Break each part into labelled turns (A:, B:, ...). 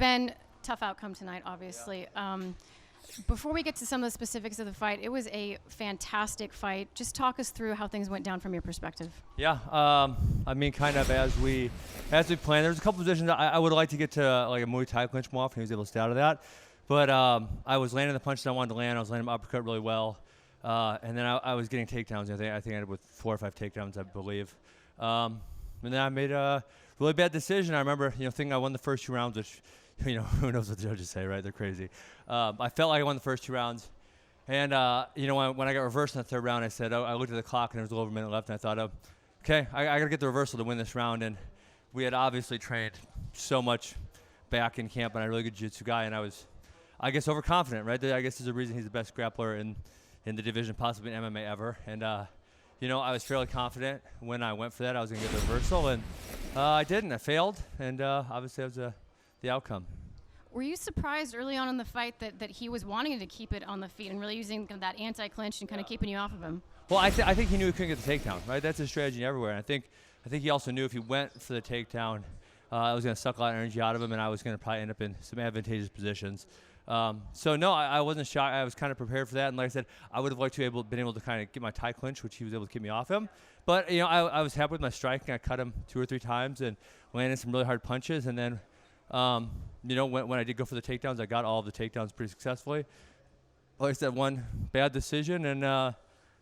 A: Ben, tough outcome tonight, obviously. Before we get to some of the specifics of the fight, it was a fantastic fight. Just talk us through how things went down from your perspective.
B: Yeah, I mean, kind of as we planned. There's a couple positions I would like to get to, like a Muay Thai clinch more often. He was able to stay out of that. But I was landing the punches I wanted to land. I was landing my uppercut really well. And then I was getting takedowns. I think I ended up with 4 or 5 takedowns, I believe. And then I made a really bad decision. I remember, thinking I won the first 2 rounds, which, who knows what the judges say, right? They're crazy. I felt like I won the first 2 rounds. And, when I got reversed in the 3rd round, I said, I looked at the clock and there was a little over a minute left. And I thought, okay, I got to get the reversal to win this round. And we had obviously trained so much back in camp, and I had a really good jiu-jitsu guy. And I was, I guess, overconfident, right? I guess there's a reason he's the best grappler in the division, possibly in MMA ever. And, I was fairly confident when I went for that. I was going to get the reversal, and I didn't. I failed, and obviously that was the outcome.
A: Were you surprised early on in the fight that he was wanting to keep it on the feet and really using that anti-clinch and kind of keeping you off of him?
B: Well, I think he knew he couldn't get the takedown, right? That's his strategy everywhere. And I think he also knew if he went for the takedown, I was going to suck a lot of energy out of him, and I was going to probably end up in some advantageous positions. So no, I wasn't shocked. I was kind of prepared for that, and like I said, I would have liked to have been able to kind of get my Thai clinch, which he was able to keep me off him. But I was happy with my striking. I cut him 2 or 3 times and landed some really hard punches. And then, when I did go for the takedowns, I got all of the takedowns pretty successfully. Like I said, one bad decision, and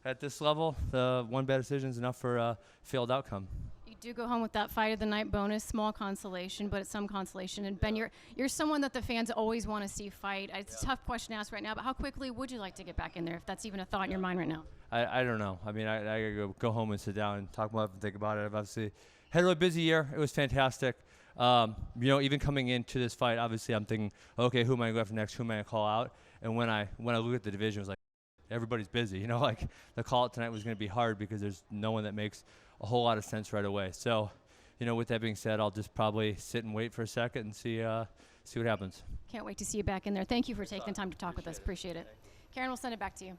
B: at this level, the one bad decision is enough for a failed outcome.
A: You do go home with that fight of the night bonus, small consolation, but it's some consolation. And Ben, you're someone that the fans always want to see fight. It's a tough question to ask right now, but how quickly would you like to get back in there, if that's even a thought in your mind right now?
B: I don't know. I mean, I gotta go home and sit down and talk about it and think about it. I've obviously had a really busy year. It was fantastic. Even coming into this fight, obviously I'm thinking, okay, who am I going to go after next? Who am I going to call out? And when I look at the division, it was like, everybody's busy. Like the call out tonight was going to be hard because there's no one that makes a whole lot of sense right away. So, with that being said, I'll just probably sit and wait for a second and see what happens.
A: Can't wait to see you back in there. Thank you for taking the time to talk with us. Appreciate it. Karen, we'll send it back to you.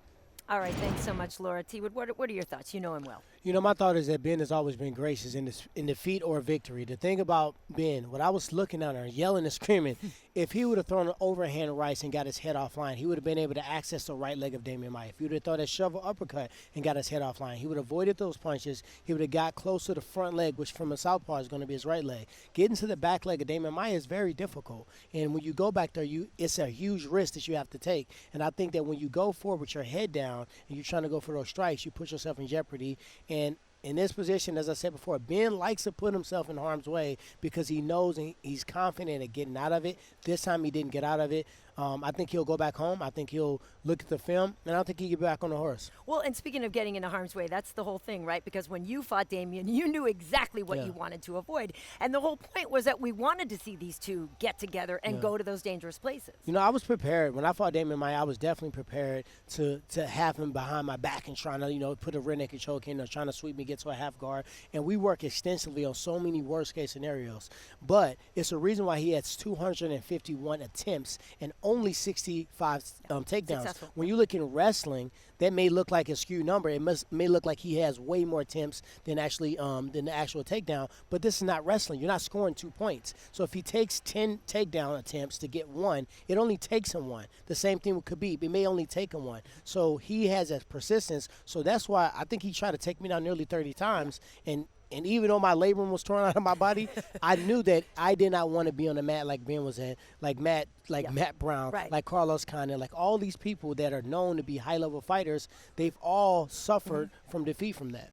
C: All right, thanks so much, Laura. T-Wood, what are your thoughts? You know him well.
D: My thought is that Ben has always been gracious in defeat or victory. The thing about Ben, when I was looking at her, yelling and screaming, if he would have thrown an overhand right and got his head offline, he would have been able to access the right leg of Demian Maia. If he would have thrown a shovel uppercut and got his head offline, he would have avoided those punches. He would have got close to the front leg, which from a southpaw is going to be his right leg. Getting to the back leg of Demian Maia is very difficult. And when you go back there, it's a huge risk that you have to take. And I think that when you go forward with your head down and you're trying to go for those strikes, you put yourself in jeopardy. And in this position, as I said before, Ben likes to put himself in harm's way because he knows and he's confident at getting out of it. This time he didn't get out of it. I think he'll go back home. I think he'll look at the film, and I don't think he'll get back on the horse.
C: Well, and speaking of getting into harm's way, that's the whole thing, right? Because when you fought Demian, you knew exactly what you wanted to avoid. And the whole point was that we wanted to see these two get together and go to those dangerous places.
D: I was prepared. When I fought Demian Maia, I was definitely prepared to have him behind my back and trying to, put a rear naked choke in or trying to sweep me, get to a half guard. And we work extensively on so many worst-case scenarios. But it's a reason why he has 251 attempts and only 65 takedowns. Successful. When you look in wrestling, that may look like a skewed number. It may look like he has way more attempts than actually than the actual takedown. But this is not wrestling. You're not scoring 2 points. So if he takes 10 takedown attempts to get 1, it only takes him 1. The same thing with Khabib. It may only take him 1. So he has that persistence. So that's why I think he tried to take me down nearly 30 times. And even though my labrum was torn out of my body, I knew that I did not want to be on the mat like Ben was in, like Matt Brown, like Carlos Condit, like all these people that are known to be high-level fighters. They've all suffered from defeat from that.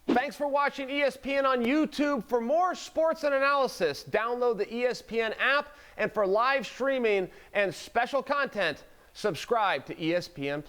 E: Thanks for watching ESPN on YouTube. For more sports and analysis, download the ESPN app. And for live streaming and special content, subscribe to ESPN+.